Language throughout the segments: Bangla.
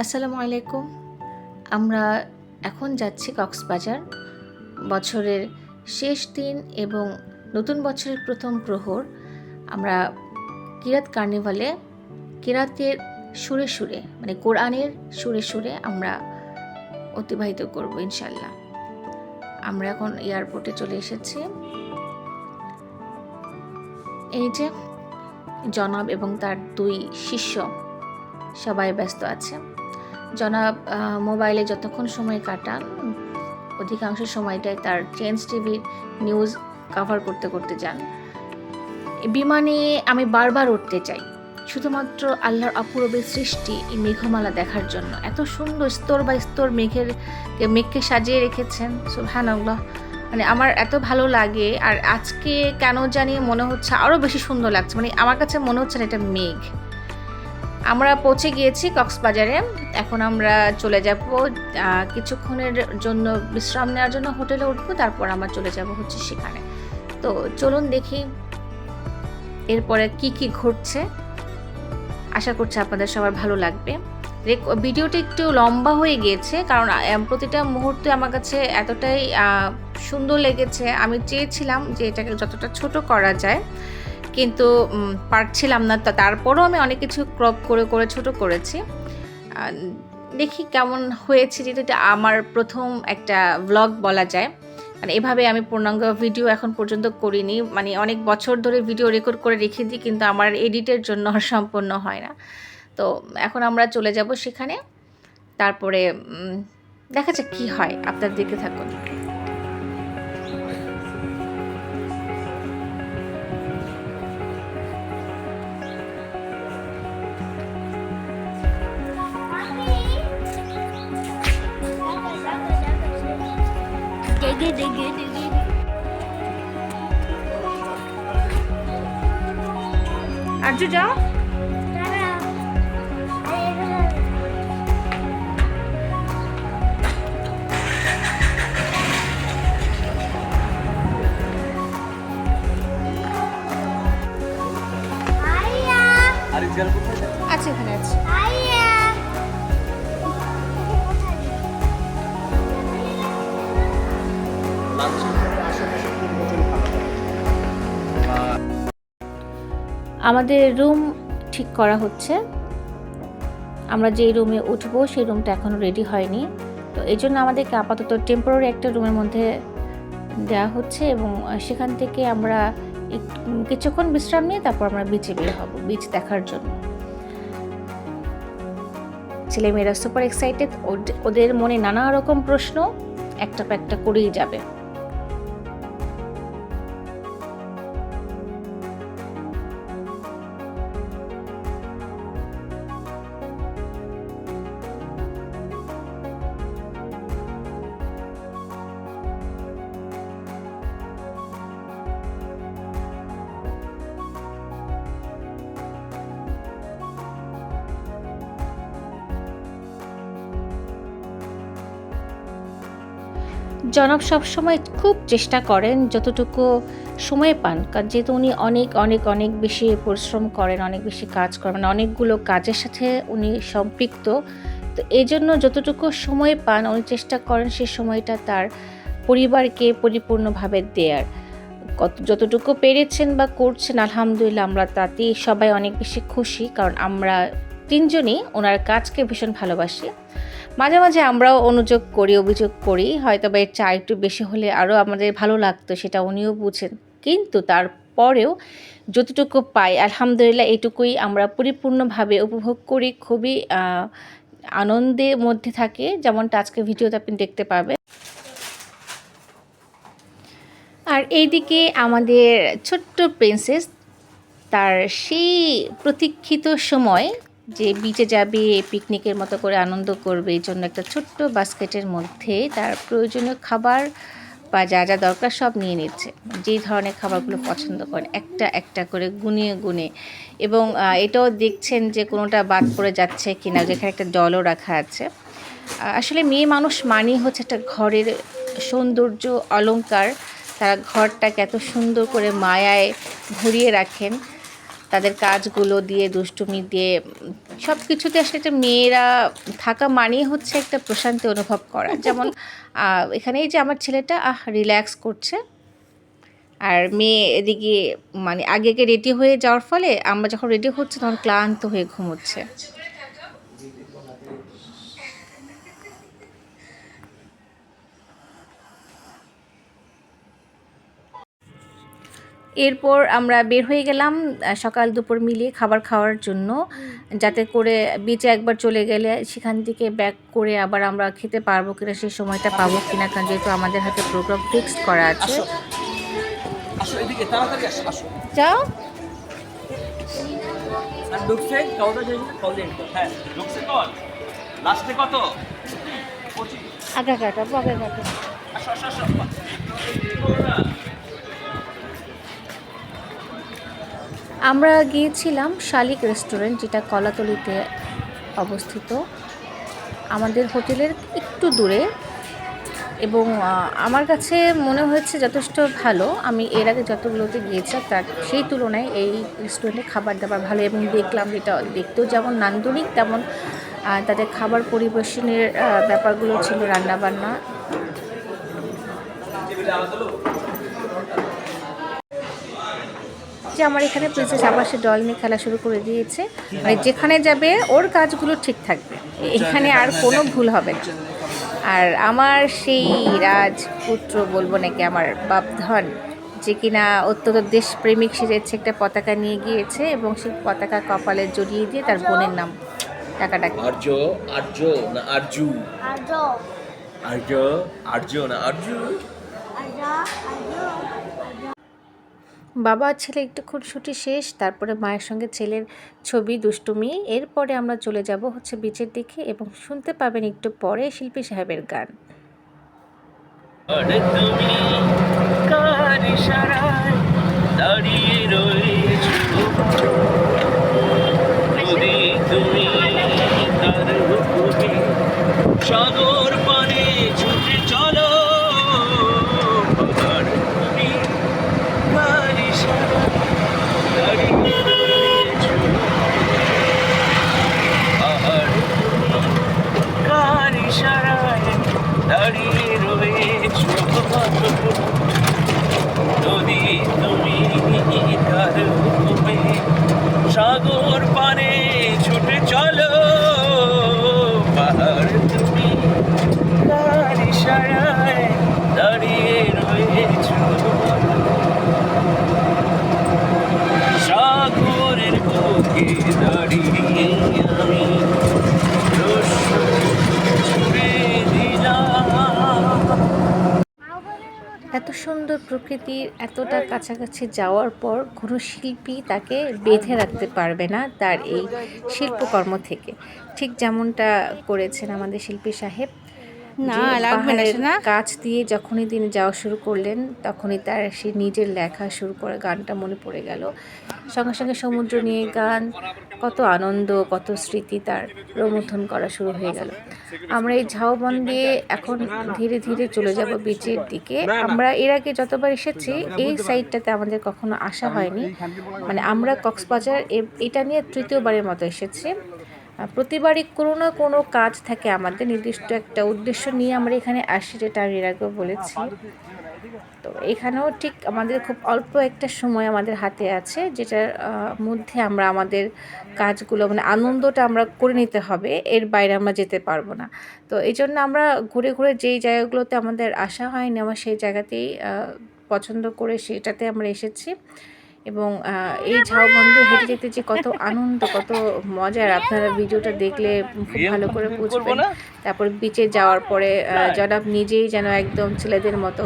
আসসালামু আলাইকুম। আমরা এখন যাচ্ছি কক্সবাজার। বছরের শেষ দিন এবং নতুন বছরের প্রথম প্রহর আমরা কিরাত কার্নিভালে কিরাতের সুরে সুরে মানে কোরআনের সুরে সুরে আমরা অতিবাহিত করব ইনশাল্লাহ। আমরা এখন এয়ারপোর্টে চলে এসেছি। এই যে জনাব এবং তার দুই শিষ্য সবাই ব্যস্ত আছে। জনাব মোবাইলে যতক্ষণ সময় কাটান অধিকাংশ সময়টাই তার চেঞ্জ টিভির নিউজ কভার করতে করতে যান। বিমানে আমি বারবার উঠতে চাই শুধুমাত্র আল্লাহর অপূর্ব সৃষ্টি এই মেঘমালা দেখার জন্য। এত সুন্দর স্তর বাই স্তর মেঘকে সাজিয়ে রেখেছেন, সুবহানাল্লাহ। মানে আমার এত ভালো লাগে, আর আজকে কেন জানি মনে হচ্ছে আরও বেশি সুন্দর লাগছে। মানে আমার কাছে মনে হচ্ছে না এটা মেঘ। আমরা পৌঁছে গিয়েছি কক্সবাজারে। এখন আমরা চলে যাব কিছুক্ষণের জন্য বিশ্রাম নেওয়ার জন্য হোটেলে উঠবো, তারপর আমরা চলে যাব হচ্ছে সেখানে। তো চলুন দেখি এরপরে কি কি ঘটছে। আশা করছি আপনাদের সবার ভালো লাগবে। ভিডিওটি একটু লম্বা হয়ে গিয়েছে কারণ প্রতিটা মুহূর্তে আমার কাছে এতটাই সুন্দর লেগেছে। আমি চেয়েছিলাম যে এটাকে যতটা ছোট করা যায়, কিন্তু পারছিলাম না। তারপরও আমি অনেক কিছু ক্রপ করে করে ছোট করেছি। দেখি কেমন হয়েছে, যেহেতু এটা আমার প্রথম একটা ব্লগ বলা যায়। মানে এভাবে আমি পূর্ণাঙ্গ ভিডিও এখন পর্যন্ত করিনি। মানে অনেক বছর ধরে ভিডিও রেকর্ড করে রেখে দিই, কিন্তু আমার এডিটের জন্য আর সম্পূর্ণ হয় না। তো এখন আমরা চলে যাব সেখানে, তারপরে দেখা যাক কী হয়। আপনার দিকে থাকুন। আর্য যাও। আচ্ছা, এখানে আছে। আমাদের রুম ঠিক করা হচ্ছে। আমরা যেই রুমে উঠবো সেই রুমটা এখনও রেডি হয়নি, তো এই জন্য আমাদেরকে আপাতত টেম্পোরারি একটা রুমের মধ্যে দেওয়া হচ্ছে, এবং সেখান থেকে আমরা কিছুক্ষণ বিশ্রাম নিয়ে তারপর আমরা বিচে বের হব বিচ দেখার জন্য। ছেলেমেয়েরা সুপার এক্সাইটেড। ওদের মনে নানা রকম প্রশ্ন একটা পর একটা করেই যাবে। জনাব সবসময় খুব চেষ্টা করেন যতটুকু সময় পান, কারণ যেহেতু উনি অনেক অনেক অনেক বেশি পরিশ্রম করেন, অনেক বেশি কাজ করেন, অনেকগুলো কাজের সাথে উনি সম্পৃক্ত। তো এই জন্য যতটুকু সময় পান উনি চেষ্টা করেন সেই সময়টা তার পরিবারকে পরিপূর্ণভাবে দেওয়ার। যতটুকু পেরেছেন বা করছেন আলহামদুলিল্লাহ, আমরা তাতেই সবাই অনেক বেশি খুশি, কারণ আমরা তিনজনই ওনার কাজকে ভীষণ ভালোবাসি। মাঝে মাঝে আমরাও অনুযোগ করি, অভিযোগ করি, হয়তো বা এর চা একটু বেশি হলে আরও আমাদের ভালো লাগতো, সেটা উনিও বুঝেন। কিন্তু তারপরেও যতটুকু পাই আলহামদুলিল্লাহ এইটুকুই আমরা পরিপূর্ণভাবে উপভোগ করি, খুবই আনন্দের মধ্যে থাকে, যেমনটা আজকে ভিডিওতে আপনি দেখতে পাবেন। আর এইদিকে আমাদের ছোট্ট প্রিন্সেস তার সেই প্রতীক্ষিত সময় যে বিচে যাবে, পিকনিকের মতো করে আনন্দ করবে, এই জন্য একটা ছোট্ট বাস্কেটের মধ্যে তার প্রয়োজনীয় খাবার বা যা যা দরকার সব নিয়ে নিচ্ছে। যেই ধরনের খাবারগুলো পছন্দ করেন একটা একটা করে গুনিয়ে গুনে, এবং এটাও দেখছেন যে কোনোটা বাদ পড়ে যাচ্ছে কিনা, যেখানে একটা ডলও রাখা আছে। আসলে মেয়ে মানুষ মানেই হচ্ছে একটা ঘরের সৌন্দর্য, অলংকার। তারা ঘরটাকে এত সুন্দর করে মায়ায় ভরিয়ে রাখেন। তাদের কাজগুলো দিয়ে, দুষ্টুমি দিয়ে, সব কিছুতে আসলে একটা মেয়েরা থাকা মানেই হচ্ছে একটা প্রশান্তি অনুভব করা। যেমন এখানে এই যে আমার ছেলেটা রিল্যাক্স করছে, আর মেয়ে এদিকে মানে আগে আগে রেডি হয়ে যাওয়ার ফলে আমরা যখন রেডি হচ্ছে তখন ক্লান্ত হয়ে ঘুমোচ্ছে। এরপর আমরা বের হয়ে গেলাম সকাল দুপুর মিলিয়ে খাবার খাওয়ার জন্য, যাতে করে বিচে একবার চলে গেলে সেখান থেকে ব্যাক করে আবার আমরা খেতে পারবো কিনা, সেই সময়টা পাবো কিনা, কারণ যেহেতু আমাদের হাতে প্রোগ্রাম ফিক্সড করা আছে। যাও আগা কাটা পগে কাটা। আমরা গিয়েছিলাম শালিক রেস্টুরেন্ট, যেটা কলাতলিতে অবস্থিত আমাদের হোটেলের একটু দূরে, এবং আমার কাছে মনে হয়েছে যথেষ্ট ভালো। আমি এর আগে যতগুলোতে গিয়েছি তার সেই তুলনায় এই রেস্টুরেন্টে খাবার দাবার ভালো, এবং দেখলাম যেটা দেখতেও যেমন নান্দনিক, তেমন তাদের খাবার পরিবেশনের ব্যাপারগুলো ছিল, রান্নাবান্না। যে আমার এখানে প্রিন্সেস আবার সে ডল নিয়ে খেলা শুরু করে দিয়েছে, মানে যেখানে যাবে ওর কাজগুলো ঠিক থাকবে, এখানে আর কোনো ভুল হবে না। আর আমার সেই রাজপুত্র বলবো নাকি, আমার বাপধন, যে কিনা অত্যন্ত দেশপ্রেমিক সেজেছে, একটা পতাকা নিয়ে গিয়েছে এবং সেই পতাকা কপালে জড়িয়ে দিয়ে তার বোনের নাম টাকাটাকি আর্য আর্য না আরজু আর্য আর্য আর্য না আরজু। বাবা ছেলে একটুক্ষণ ছুটি শেষ, তারপরে মায়ের সঙ্গে ছেলের ছবি, দুষ্টুমি। এরপরে আমরা চলে যাব হচ্ছে বিচের দিকে, এবং শুনতে পাবেন একটু পরে শিল্পী সাহেবের গান। সাগর পানে ছুটে চলো, দাঁড়িয়ে রয়েছ যদি তুমি তার হুকুমে, সাগর পানে ছুটে চলো, পাহাড় তুমি কার ইশারায় দাঁড়িয়ে রয়েছ, সাগরের বুকে দাঁড়িয়ে আমি এত সুন্দর প্রকৃতির এতটা কাছাকাছি যাওয়ার পর কোনো শিল্পী তাকে বেঁধে রাখতে পারবে না তার এই শিল্পকর্ম থেকে, ঠিক যেমনটা করেছেন আমাদের শিল্পী সাহেব। না লাগবে না, কাজ দিয়ে যখনই তিনি যাওয়া শুরু করলেন তখনই তার সে নিজের লেখা শুরু করে, গানটা মনে পড়ে গেল। সঙ্গে সঙ্গে সমুদ্র নিয়ে গান, কত আনন্দ, কত স্মৃতি তার রোমন্থন করা শুরু হয়ে গেল। আমরা এই ঝাউবন দিয়ে এখন ধীরে ধীরে চলে যাব বিচের দিকে। আমরা এর আগে যতবার এসেছি এই সাইডটাতে আমাদের কখনো আসা হয়নি, মানে আমরা কক্সবাজার এটা নিয়ে তৃতীয়বারের মতো এসেছি। প্রতিবারই কোনো না কোনো কাজ থাকে আমাদের, নির্দিষ্ট একটা উদ্দেশ্য নিয়ে আমরা এখানে আসি, যেটা আমি এর আগেও বলেছি। তো এখানেও ঠিক আমাদের খুব অল্প একটা সময় আমাদের হাতে আছে, যেটার মধ্যে আমরা আমাদের কাজগুলো, মানে আনন্দটা আমরা করে নিতে হবে, এর বাইরে আমরা যেতে পারবো না। তো এই জন্য আমরা ঘুরে ঘুরে যেই জায়গাগুলোতে আমাদের আসা হয়নি, আমরা সেই জায়গাতেই পছন্দ করে সেটাতে আমরা এসেছি। এবং এই ঝাউবন্দে হেঁটে যেতে যে কত আনন্দ, কত মজার, আপনারা ভিডিওটা দেখলে খুব ভালো করে বুঝবেন। তারপর বিচে যাওয়ার পরে জনাব নিজেই যেন একদম ছেলেদের মতো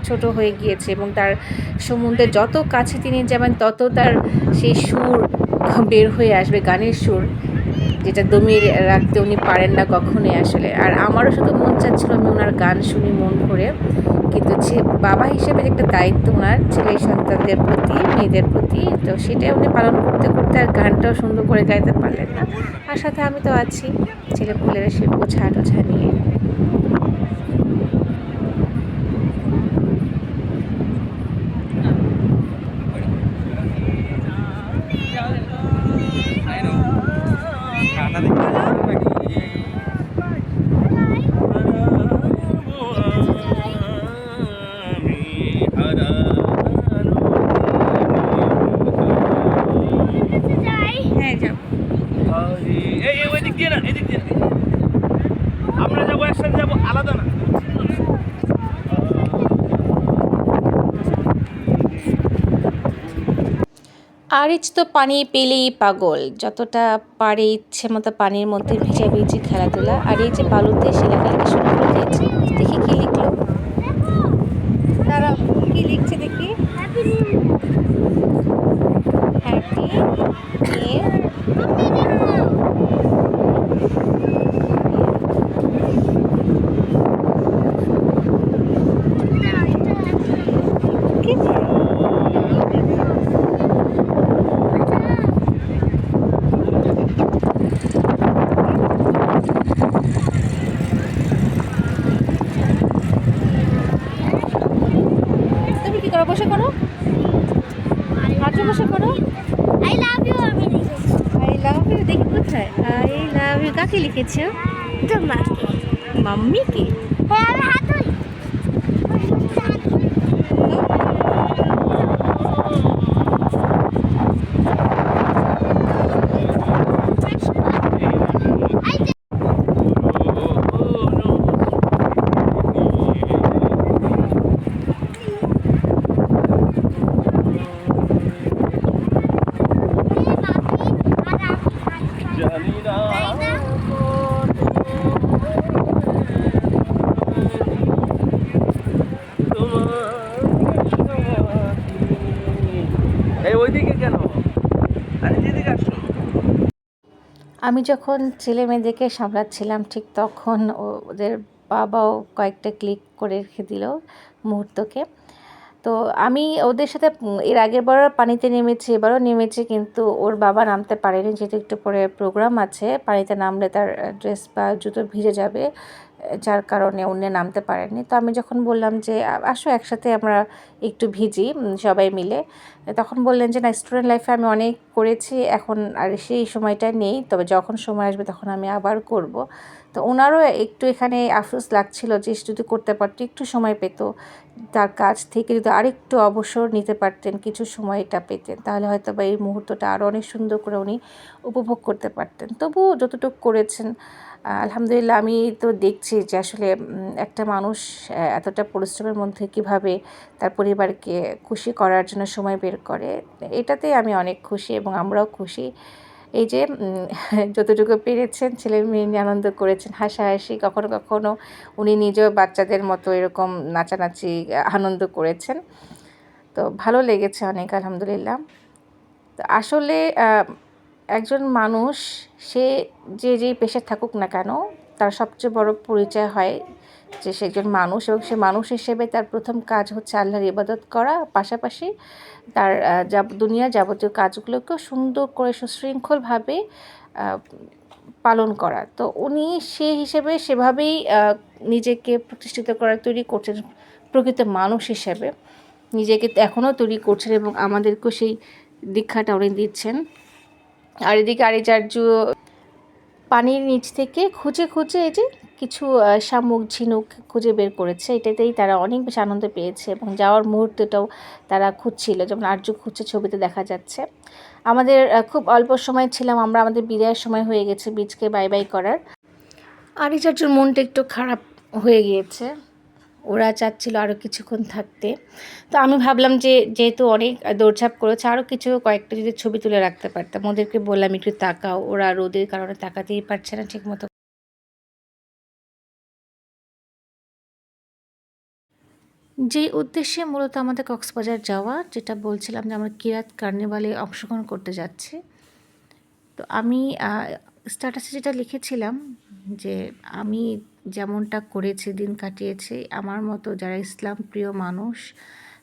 ছোট হয়ে গিয়েছে, এবং তার সমুদ্রের যত কাছে তিনি যাবেন তত তার সেই সুর বের হয়ে আসবে, গানের সুর, যেটা দমিয়ে রাখতে উনি পারেন না কখনোই আসলে। আর আমারও শুধু মন চাচ্ছিল আমি ওনার গান শুনি মন ভরে, কিন্তু বাবা হিসেবে একটা দায়িত্ব ওনার ছেলে সন্তানদের প্রতি, মেয়েদের প্রতি, তো সেটাই উনি পালন করতে করতে আর গানটাও সুন্দর করে গাইতে পারলেন না। আর সাথে আমি তো আছি ছেলে পুলের সে বোঝা টোঝা নিয়ে। হ্যাঁ যাও। এদিক দিয়ে না, এদিক দিয়ে না। আমরা যাবো একসাথে, যাবো আলাদা না। আরিচ তো পানি পেলেই পাগল, যতটা পারে ইচ্ছে মতো পানির মধ্যে ভিজে ভিজে খেলাধুলা। আর এই যে বালুতে সে লেখালেখি শুরু করে দিয়েছে। দেখি কি লিখলো, তারা কি লিখছে দেখি। হ্যাপি নিউ তুমি কি করো, বসে করো, হাতে বসে করো। I love you আমি লিখেছি আই লাভ ইউ, দেখি কোথায় আই লাভ ইউ, কাকে লিখেছো? তোমাকে। মাম্মিকে। হ্যাঁ আমি হাত ধরি। জানি না। এই ওইদিকে কেন? আরে যেদিকে আসো। আমি যখন ছেলে মেয়েদেরকে সামলাচ্ছিলাম ঠিক তখন ওদের বাবাও কয়েকটা ক্লিক করে রেখে দিল মুহূর্তকে। তো আমি ওদের সাথে এর আগের বারও পানিতে নেমেছি, এবারও নেমেছি, কিন্তু ওর বাবা নামতে পারেনি, যেহেতু একটু পরে প্রোগ্রাম আছে, পানিতে নামলে তার ড্রেস বা জুতো ভিজে যাবে, যার কারণে উনি নামতে পারেননি। তো আমি যখন বললাম যে আসো একসাথে আমরা একটু ভিজি সবাই মিলে, তখন বললেন যে না, স্টুডেন্ট লাইফে আমি অনেক করেছি, এখন আর সেই সময়টা নেই, তবে যখন সময় আসবে তখন আমি আবার করব। তো ওনারও একটু এখানে আফসোস লাগছিল যে যদি করতে পারতো, একটু সময় পেত, তার কাজ থেকে যদি আরেকটু অবসর নিতে পারতেন, কিছু সময়টা পেতেন, তাহলে হয়তো বা এই মুহূর্তটা আরও অনেক সুন্দর করে উনি উপভোগ করতে পারতেন। তবুও যতটুকু করেছেন আলহামদুলিল্লাহ। আমি তো দেখছি যে আসলে একটা মানুষ এতটা পরিশ্রমের মধ্যে কিভাবে তার পরিবারকে খুশি করার জন্য সময় বের করে, এটাতে আমি অনেক খুশি এবং আমরাও খুশি। এই যে যতটুকু পেরেছেন ছেলে মেয়ে নিয়ে আনন্দ করেছেন, হাসাহাসি, কখনো কখনো উনি নিজেও বাচ্চাদের মতো এরকম নাচানাচি আনন্দ করেছেন। তো ভালো লেগেছে অনেক আলহামদুলিল্লাহ। তো আসলে একজন মানুষ সে যেই পেশায় থাকুক না কেন, তার সবচেয়ে বড় পরিচয় হয় যে সে একজন মানুষ, এবং সে মানুষ হিসেবে তার প্রথম কাজ হচ্ছে আল্লাহর ইবাদত করা, পাশাপাশি তার দুনিয়ার যাবতীয় কাজগুলোকেও সুন্দর করে সুশৃঙ্খলভাবে পালন করা। তো উনি সে হিসেবে সেভাবেই নিজেকে প্রতিষ্ঠিত করার তৈরি করছেন, প্রকৃত মানুষ হিসেবে নিজেকে এখনও তৈরি করছেন এবং আমাদেরকেও সেই দীক্ষাটা উনি দিচ্ছেন। আর এদিকে আরিচার্য পানির নিচ থেকে খুঁজে খুঁজে এই যে কিছু শামুক ঝিনুক খুঁজে বের করেছে, এটাতেই তারা অনেক বেশি আনন্দ পেয়েছে এবং যাওয়ার মুহূর্তটাও তারা খুঁজছিল, যেমন আর্য খুঁজছে ছবিতে দেখা যাচ্ছে। আমাদের খুব অল্প সময় ছিলাম আমরা, আমাদের বিদায়ের সময় হয়ে গেছে বীচকে বাই বাই করার। আরিচার্যর মনটা একটু খারাপ হয়ে গিয়েছে, ওরা চাচ্ছিল আরও কিছুক্ষণ থাকতে। তো আমি ভাবলাম যে যেহেতু অনেক দৌড়ঝাঁপ করেছে, আরও কিছু কয়েকটা যদি ছবি তুলে রাখতে পারতাম। ওদেরকে বললাম একটু তাকাও, ওরা রোদের কারণে তাকাতেই পারছে না ঠিকমতো। যে উদ্দেশ্যে মূলত আমাদের কক্সবাজার যাওয়া, যেটা বলছিলাম যে আমরা কিরাত কার্নিভালে অংশগ্রহণ করতে যাচ্ছি। তো আমি স্ট্যাটাসে যেটা লিখেছিলাম যে আমি যেমনটা করেছি, দিন কাটিয়েছি, আমার মতো যারা ইসলাম প্রিয় মানুষ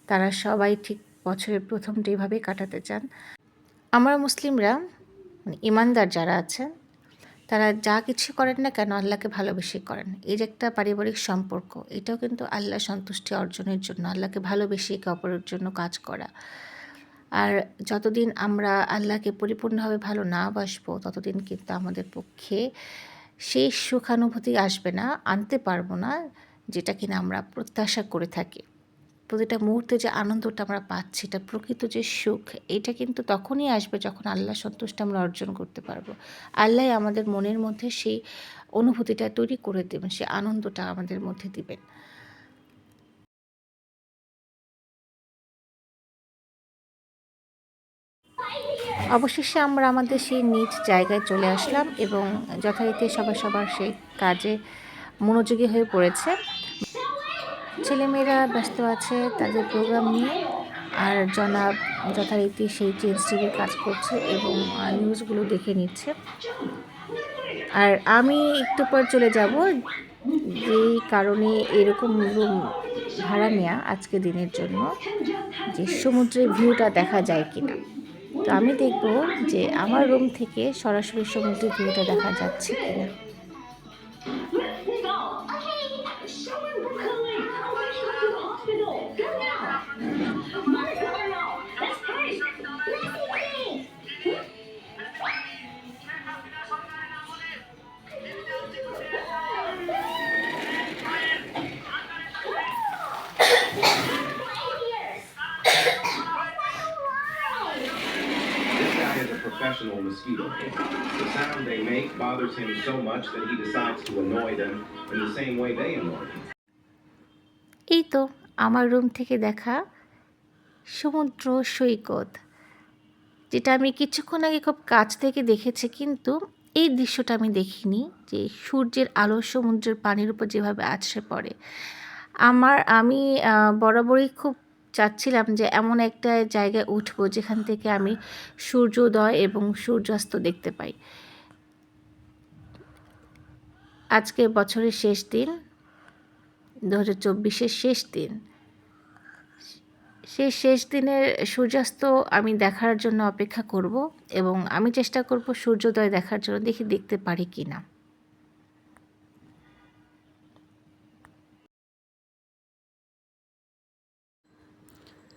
তারা সবাই ঠিক বছরের প্রথমটা এভাবেই কাটাতে চান। আমরা মুসলিমরা ইমানদার যারা আছেন তারা যা কিছু করেন না কেন আল্লাহকে ভালোবেসে করেন। এই যে একটা পারিবারিক সম্পর্ক, এটাও কিন্তু আল্লাহ সন্তুষ্টি অর্জনের জন্য, আল্লাহকে ভালোবেসে একে অপরের জন্য কাজ করা। আর যতদিন আমরা আল্লাহকে পরিপূর্ণভাবে ভালো না বাসবো ততদিন কিন্তু আমাদের পক্ষে সেই সুখানুভূতি আসবে না, আনতে পারবো না, যেটা কিনা আমরা প্রত্যাশা করে থাকি। প্রতিটা মুহূর্তে যে আনন্দটা আমরা পাচ্ছি, এটা প্রকৃত যে সুখ, এটা কিন্তু তখনই আসবে যখন আল্লাহ সন্তুষ্টি আমরা অর্জন করতে পারবো। আল্লাহ আমাদের মনের মধ্যে সেই অনুভূতিটা তৈরি করে দেবেন, সেই আনন্দটা আমাদের মধ্যে দিবেন। অবশেষে আমরা আমাদের সেই নিজ জায়গায় চলে আসলাম এবং যথারীতি সবার সেই কাজে মনোযোগী হয়ে পড়েছে। ছেলেমেয়েরা ব্যস্ত আছে তাদের প্রোগ্রাম নিয়ে, আর জনাব যথারীতি সেই চেঞ্জ টিভির কাজ করছে এবং নিউজগুলো দেখে নিচ্ছে। আর আমি একটু পর চলে যাব, যেই কারণে এরকম রুম ভাড়া নেওয়া আজকে দিনের জন্য, যে সমুদ্রের ভিউটা দেখা যায় কিনা। তো আমি দেখব যে আমার রুম থেকে সরাসরি সমুদ্রের ভিউটা দেখা যাচ্ছে কিনা। Professional mosquito. The sound they make bothers him so much that he decides to annoy them in the same way they annoy him. এই তো আমার রুম থেকে দেখা সমুদ্র সৈকত, যেটা আমি কিছুক্ষণ আগে খুব কাছ থেকে দেখেছি, কিন্তু এই দৃশ্যটা আমি দেখিনি, যে সূর্যের আলো সমুদ্রের পানির উপর যেভাবে আছড়ে পড়ে। আমি বরাবরই খুব চাচ্ছিলাম যে এমন একটা জায়গায় উঠবো যেখান থেকে আমি সূর্যোদয় এবং সূর্যাস্ত দেখতে পাই। আজকে বছরের শেষ দিন, 2024-এর শেষ দিন, সেই শেষ দিনের সূর্যাস্ত আমি দেখার জন্য অপেক্ষা করব এবং আমি চেষ্টা করব সূর্যোদয় দেখার জন্য, দেখতে পারি কি না।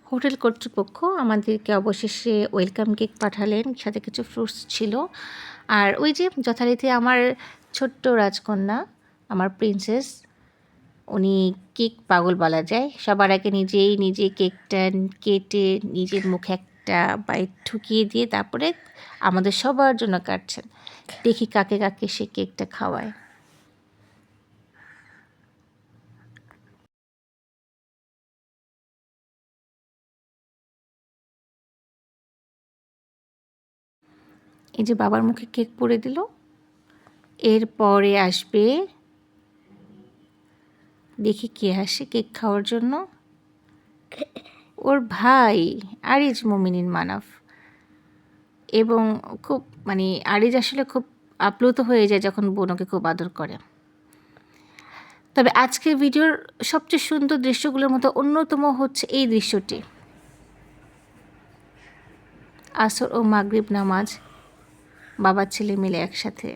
হোটেল কর্তৃপক্ষ আমাদেরকে অবশেষে ওয়েলকাম কেক পাঠালেন, সাথে কিছু ফ্রুটস ছিল। আর ওই যে যথারীতি আমার ছোট্ট রাজকন্যা, আমার প্রিন্সেস, উনি কেক পাগল বলা যায়। সবার আগে নিজে কেকটা কেটে নিজের মুখে একটা বাইট ঠুকিয়ে দিয়ে তারপরে আমাদের সবার জন্য কাটছেন। দেখি কাকে কাকে সে কেকটা খাওয়ায়। এই যে বাবার মুখে কেক পড়ে দিল, এরপরে আসবে, দেখি কে আসে কেক খাওয়ার জন্য। ওর ভাই আরিজ মুমিনিন মানাফ। এবং খুব আরিজ আসলে খুব আপ্লুত হয়ে যায় যখন বোনকে খুব আদর করে। তবে আজকের ভিডিওর সবচেয়ে সুন্দর দৃশ্যগুলোর মধ্যে অন্যতম হচ্ছে এই দৃশ্যটি, আসর ও মাগরিব নামাজ বাবা ছেলে মিলে একসাথে।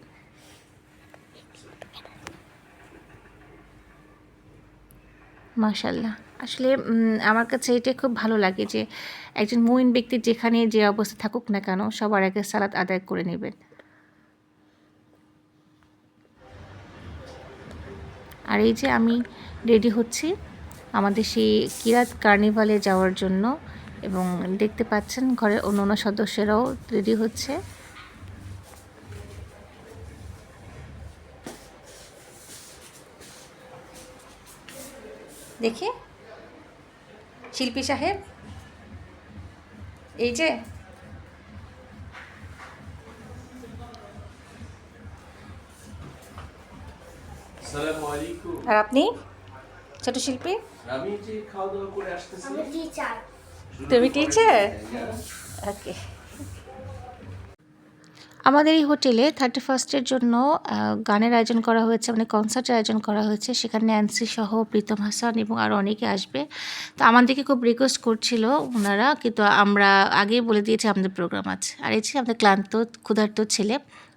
মাশাআল্লাহ, আসলে আমার কাছে এটা খুব ভালো লাগে যে একজন মুমিন ব্যক্তি যেখানে যে অবস্থা থাকুক না কেন সবার আগে সালাত আদায় করে নেবেন। আর এই যে আমি রেডি হচ্ছি আমাদের সেই কিরাত কার্নিভালে যাওয়ার জন্য, এবং দেখতে পাচ্ছেন ঘরের অন্য সদস্যরাও রেডি হচ্ছে। দেখে শিল্পী সাহেব, এই যে আসসালামু আলাইকুম। আর আপনি ছোট শিল্পী, আমি যে খাওয়া দাওয়া করে আসতেছি। আমি টিচার। তুমি টিচার? ওকে। আমাদের এই হোটেলে 31st জন্য গানের আয়োজন করা হয়েছে, কনসার্টের আয়োজন করা হয়েছে। সেখানে ন্যান্সি সহ প্রীতম হাসান এবং আরও অনেকে আসবে। তো আমাদেরকে খুব রিকোয়েস্ট করছিল ওনারা, কিন্তু আমরা আগেই বলে দিয়েছি আমাদের প্রোগ্রাম আছে। আর এই যে আমাদের ক্লান্ত ক্ষুধার্ত ছেলে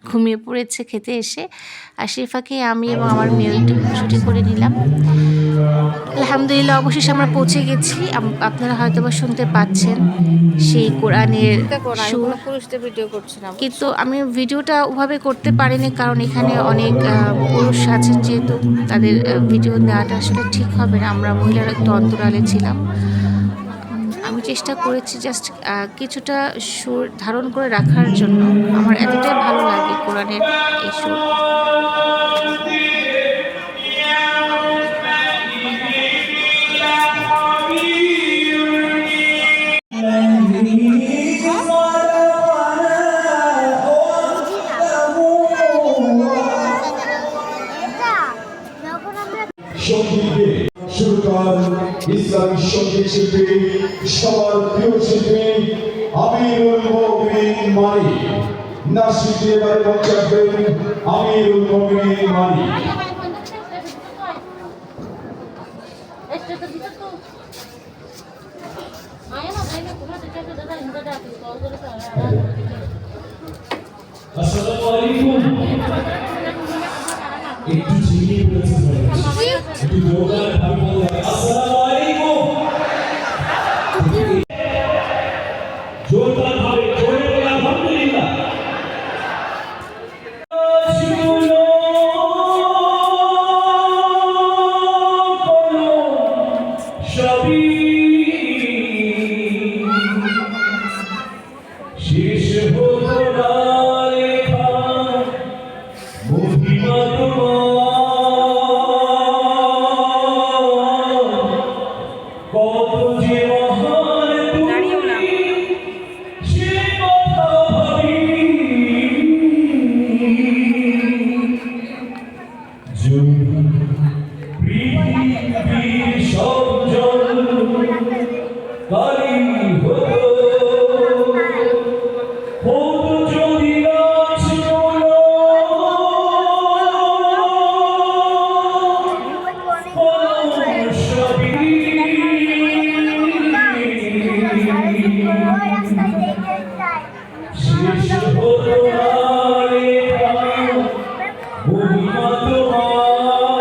ঘুমিয়ে পড়েছে খেতে এসে, আর সেই ফাঁকে আমি এবং আমার মেয়েও একটু ছুটি করে নিলাম। আলহামদুলিল্লাহ অবশেষে আমরা পৌঁছে গেছি। আপনারা হয়তো বা শুনতে পাচ্ছেন সেই কোরআনের সুর। ভিডিও করছি না, কিন্তু আমি ভিডিওটা ওভাবে করতে পারিনি, কারণ এখানে অনেক পুরুষ আছেন, যেহেতু তাদের ভিডিও নেওয়াটা আসলে ঠিক হবে না। আমরা মহিলারা একটু অন্তরালে ছিলাম। আমি চেষ্টা করেছি জাস্ট কিছুটা সুর ধারণ করে রাখার জন্য। আমার এতটাই ভালো লাগে কোরআনের এই সুর। এটা যখন আমরা সঙ্গীতে সুরকার ইসলামী সঙ্গীত শিল্পী সবার প্রিয় শিল্পী আমিরুল মুমিনিন মানিক। নাসির এবারে মঞ্চে আসবেন আমিরুল মুমিনিন মানিক। আসসালামু আলাইকুম। একটু চিনিয়ে বলেছেন, একটু জোরদার ভাবে বলতে হবে, আসসালামু আলাইকুম। জোরদার ভাবে জোরে বলে আলহামদুলিল্লাহ। সবই শেষ হতো না লেখা মহিমা তোমার, কত যে মহান তুমি সে কথা ভাবি। যদি পৃথিবীর সব জন কালি হতো, হতো যদি গাছগুলো সবই রাস্তায় দেখতে চাই শেষ হতো না লেখা মহিমা তোমার,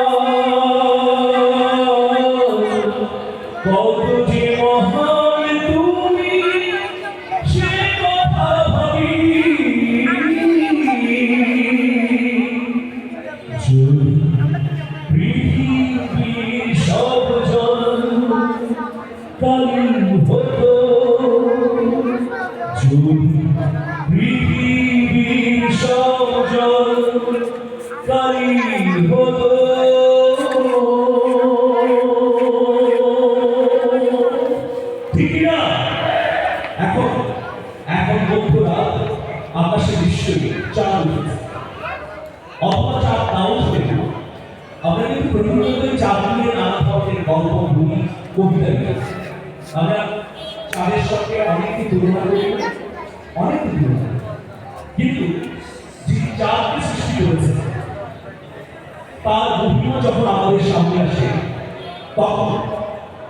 কত যে মহান তুমি সে কথা ভাবি। যদি পৃথিবীর সব জন কালি হতো, যদি পৃথিবীর সব জন কালি হতো। ঠিক না? এখন এখন মধ্যরাত আকাশে বিশ্বকে চাঁদ উঠেছে, অথবা চাঁদ নাও উঠবে না। আমরা কিন্তু প্রতিনিয়ত চাঁদ নিয়ে নানা ধরনের গল্প, বই, কবিতা লিখেছি। আমরা চাঁদের সঙ্গে অনেককে তুলনা করি, অনেককে তুলনা করি, কিন্তু যিনি চাঁদকে সৃষ্টি করেছে তার মহিমা যখন আমাদের সামনে আসে, তখন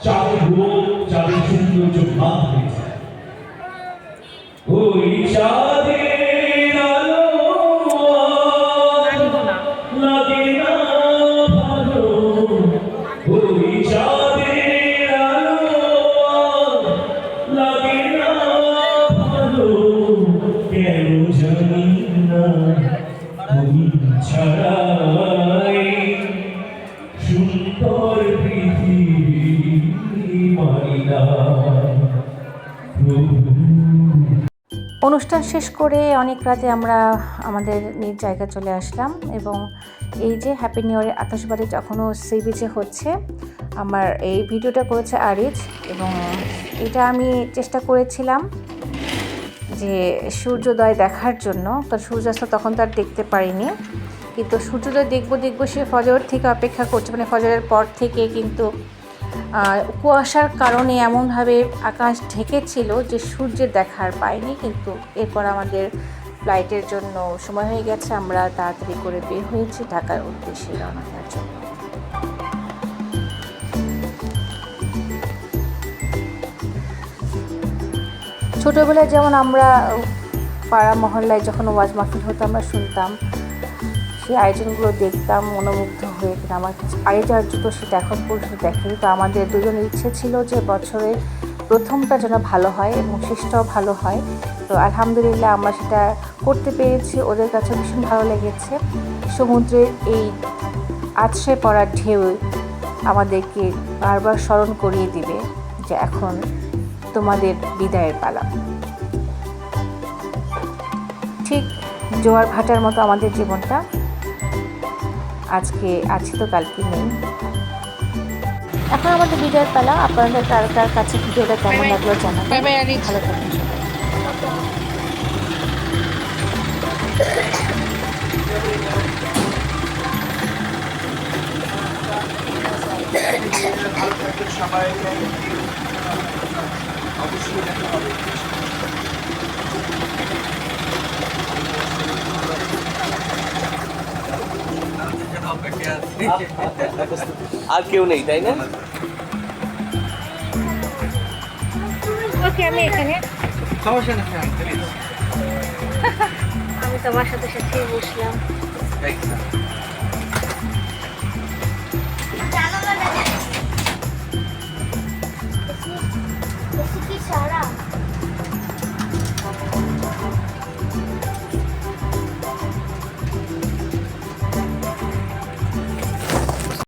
চাঁদের রূপ, চাঁদের সৌন্দর্য ভাগ হয়ে যায়। ওই চাঁদের আলো লাগে না ভালো, ওই চাঁদের আলো লাগে না ভালো, কেন জানি না তুমি ছাড়াই সুন্দর পৃথিবী মানি না। অনুষ্ঠান শেষ করে অনেক রাতে আমরা আমাদের নিজ জায়গায় চলে আসলাম, এবং এই যে হ্যাপি নিউ ইয়ারের আতশবাজি যখনও সি বিচে হচ্ছে, আমার এই ভিডিওটা করেছে আরিজ, এবং এটা আমি চেষ্টা করেছিলাম যে সূর্যোদয় দেখার জন্য। তো সূর্যাস্ত তখন তো আর দেখতে পারিনি, কিন্তু সূর্যোদয় দেখবো সে ফজর থেকে অপেক্ষা করছে, মানে ফজরের পর থেকে, কিন্তু কুয়াশার কারণে এমনভাবে আকাশ ঢেকেছিল যে সূর্যের দেখার পাইনি। কিন্তু এরপর আমাদের ফ্লাইটের জন্য সময় হয়ে গেছে, আমরা তাড়াতাড়ি করে বের হয়েছি ঢাকার উদ্দেশ্যে রওনা দেওয়ার জন্য। ছোটোবেলায় যেমন আমরা পাড়া মহল্লায় যখন ওয়াজ মাহফিল হতো আমরা শুনতাম, সেই আয়োজনগুলো দেখতাম মনোমুগ্ধ হয়ে, কিন্তু আমার আরেজ আর্য তো সেটা এখন পর্যন্ত দেখেনি। তো আমাদের দুজনের ইচ্ছে ছিল যে বছরে প্রথমটা যেন ভালো হয় এবং শেষটাও ভালো হয়। তো আলহামদুলিল্লাহ আমরা সেটা করতে পেরেছি, ওদের কাছে ভীষণ ভালো লেগেছে। সমুদ্রের এই আছড়ে পড়া ঢেউ আমাদেরকে বারবার স্মরণ করিয়ে দিবে যে এখন তোমাদের বিদায়ের পালা। ঠিক জোয়ার ভাটার মতো আমাদের জীবনটা, আজকে আছি তো কালকে নেই। এখন আমাদের বিদায়ের পালা। আপনাদের কার কার কাছে ভিডিওটা কেমন লাগলো জানাবেন। ভালো থাকুন সবাই। আর কেউ নেই, তাই না? ওকে, আমি এখানে আমি তোমার সাথে সাথে বসলাম।